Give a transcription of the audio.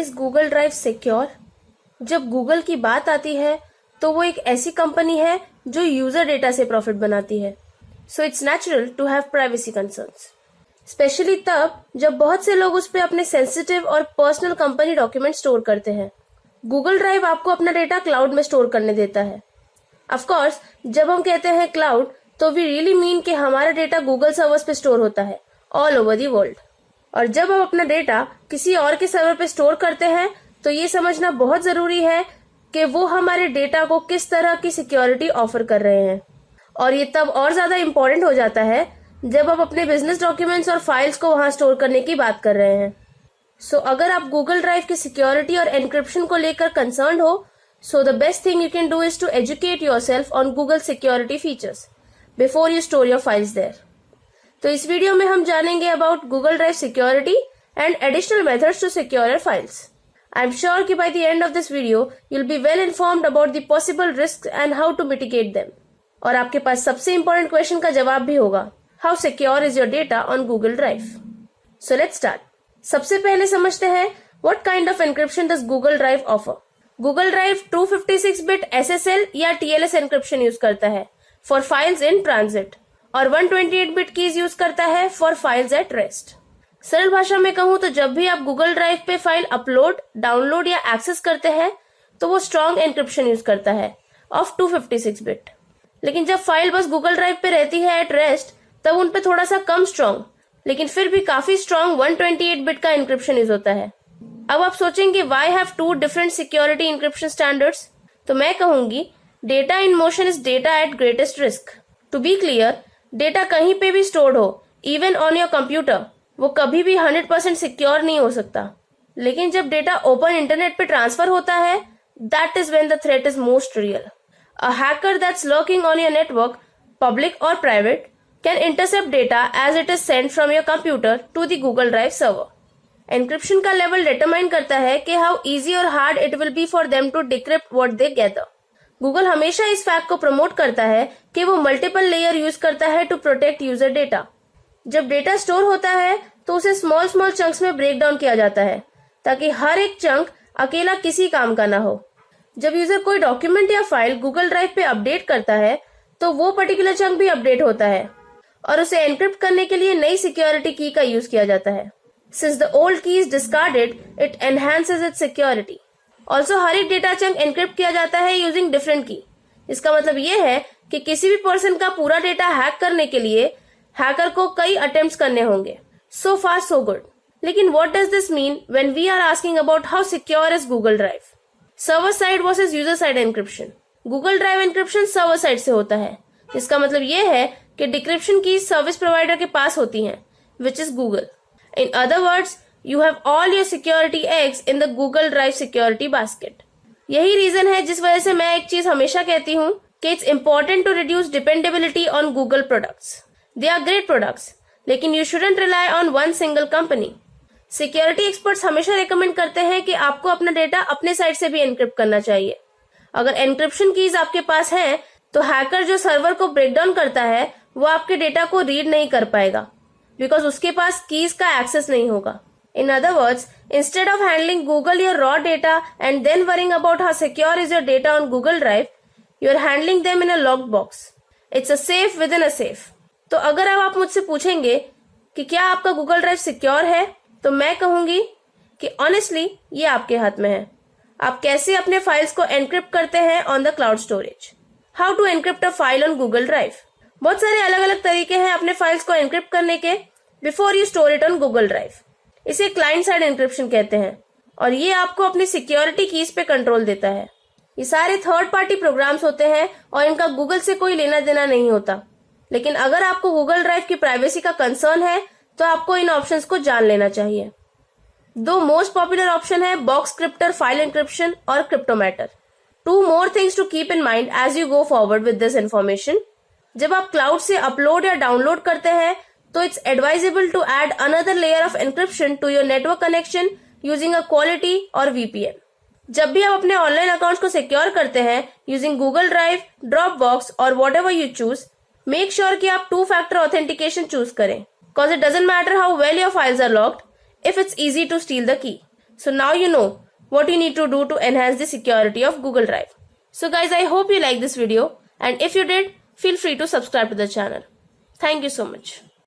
Is Google drive secure? जब Google की बात आती है तो वो एक ऐसी कंपनी है जो यूजर डेटा से प्रॉफिट बनाती है, so it's natural to have privacy concerns, specially तब जब बहुत से लोग उस पर अपने सेंसिटिव और पर्सनल कंपनी डॉक्यूमेंट स्टोर करते हैं। गूगल ड्राइव आपको अपना डेटा क्लाउड में स्टोर करने देता है। ऑफ कोर्स, जब हम कहते हैं क्लाउड तो वी रियली मीन कि हमारा डेटा गूगल सर्वर्स पे स्टोर होता है ऑल ओवर दी वर्ल्ड। और जब हम अपना डेटा किसी और के सर्वर पे स्टोर करते हैं तो ये समझना बहुत जरूरी है कि वो हमारे डेटा को किस तरह की सिक्योरिटी ऑफर कर रहे हैं। और ये तब और ज्यादा इम्पोर्टेंट हो जाता है जब आप अपने बिजनेस डॉक्यूमेंट्स और फाइल्स को वहां स्टोर करने की बात कर रहे हैं। सो अगर आप गूगल ड्राइव की सिक्योरिटी और एनक्रिप्शन को लेकर कंसर्न हो, so the best thing you can do is to educate yourself on Google security features before you store your files there. तो इस वीडियो में हम जानेंगे about Google drive security and additional methods to secure your files. I am sure कि by the end of this video you will be well informed about the possible risk and how to mitigate them. और आपके पास सबसे important question का जवाब भी होगा, how secure is your data on Google drive. So let's start. सबसे पहले समझते हैं what kind of encryption does Google drive offer. Google drive 256 bit SSL या TLS एन्क्रिप्शन यूज करता है फॉर फाइल्स इन ट्रांजिट और 128 बिट कीज यूज करता है फॉर फाइल्स एट रेस्ट। सरल भाषा में कहूं तो जब भी आप गूगल ड्राइव पे फाइल अपलोड, डाउनलोड या एक्सेस करते हैं तो वो स्ट्रॉन्ग एन्क्रिप्शन यूज करता है ऑफ 256 बिट। लेकिन जब फाइल बस गूगल ड्राइव पे रहती है एट रेस्ट तब उन पे थोड़ा सा कम स्ट्रॉन्ग लेकिन फिर भी काफी स्ट्रॉन्ग 128 बिट का एन्क्रिप्शन यूज होता है। अब आप सोचेंगे why have two different security encryption standards? तो मैं कहूंगी data in motion is data at greatest risk. To be clear, data कहीं पे भी स्टोर्ड हो, इवन ऑन योर कंप्यूटर, वो कभी भी 100% सिक्योर नहीं हो सकता। लेकिन जब डेटा ओपन इंटरनेट पे ट्रांसफर होता है, that is when the threat is most real. A hacker that's lurking on your network, public और private, can intercept data as it is sent from your computer to the Google Drive server. Encryption का level determine करता है कि how easy or hard it will be for them to decrypt what they gather. Google हमेशा इस fact को promote करता है कि वो मल्टीपल लेयर यूज करता है टू प्रोटेक्ट यूजर डेटा। जब डेटा स्टोर होता है तो उसे स्मॉल स्मॉल चंक्स में ब्रेक डाउन किया जाता है ताकि हर एक चंक अकेला किसी काम का ना हो। जब यूजर कोई डॉक्यूमेंट या फाइल गूगल ड्राइव पे अपडेट करता है तो वो पर्टिकुलर चंक भी अपडेट होता है और उसे एनक्रिप्ट करने के लिए नई सिक्योरिटी की का यूज किया जाता है। Since the old key is discarded, it enhances its security. Also हर एक डेटा चंक एनक्रिप्ट किया जाता है यूजिंग डिफरेंट की। इसका मतलब ये है कि किसी भी पर्सन का पूरा डेटा हैक करने के लिए हैकर को कई अटेम्प्ट्स करने होंगे। So far so good. लेकिन what does this mean when we are asking about how secure is Google Drive? Server side versus user side encryption. Google Drive encryption server side से होता है। इसका मतलब ये है कि डिक्रिप्शन की सर्विस प्रोवाइडर के पास होती हैं, which is Google. In other words, you have all your security eggs in the Google drive security basket. यही रीजन है जिस वजह से मैं एक चीज हमेशा कहती हूँ कि it's important to reduce dependability on Google products. They are great products, लेकिन you shouldn't rely on one single company. Security experts हमेशा रिकमेंड करते हैं कि आपको अपना डेटा अपने साइड से भी एनक्रिप्ट करना चाहिए। अगर एनक्रिप्शन कीज आपके पास हैं तो हैकर जो सर्वर को ब्रेक डाउन करता है वो आपके डेटा को रीड नहीं कर पाएगा बिकॉज उसके पास कीज का एक्सेस नहीं होगा। In other words, instead of handling Google your raw data and then worrying about how secure is your data on Google Drive, you are handling them in a locked box. It's a safe within a अ सेफ। तो अगर अब आप मुझसे पूछेंगे कि क्या आपका गूगल ड्राइव सिक्योर है, तो मैं कहूंगी कि ऑनेस्टली ये आपके हाथ में है। आप कैसे अपने फाइल्स को एनक्रिप्ट करते हैं on the cloud storage. How to encrypt a file on Google Drive. बहुत सारे अलग अलग तरीके हैं अपने फाइल्स को एनक्रिप्ट करने के before you store it on Google drive. इसे क्लाइंट साइड एनक्रिप्शन कहते हैं और ये आपको अपनी सिक्योरिटी कीज पे कंट्रोल देता है। ये सारे थर्ड पार्टी प्रोग्राम्स होते हैं और इनका गूगल से कोई लेना देना नहीं होता। लेकिन अगर आपको गूगल ड्राइव की प्राइवेसी का कंसर्न है तो आपको इन ऑप्शंस को जान लेना चाहिए। दो मोस्ट पॉपुलर ऑप्शन है बॉक्स क्रिप्टर फाइल एनक्रिप्शन और Cryptomator. Two more things to keep in mind as you go forward with this information. जब आप क्लाउड से अपलोड या डाउनलोड करते हैं तो it's advisable to add another layer of encryption to your network connection using a quality और VPN। जब भी आप अपने ऑनलाइन अकाउंट्स को सिक्योर करते हैं यूजिंग गूगल ड्राइव, ड्रॉपबॉक्स और whatever you choose, make sure कि आप 2-factor ऑथेंटिकेशन चूज करें, cause it doesn't matter how well your files are locked if it's easy to steal the key. So now you know what you need to do to enhance the security of Google Drive. So guys, I hope you like this video, and if you did, feel free to subscribe to the channel. Thank you so much.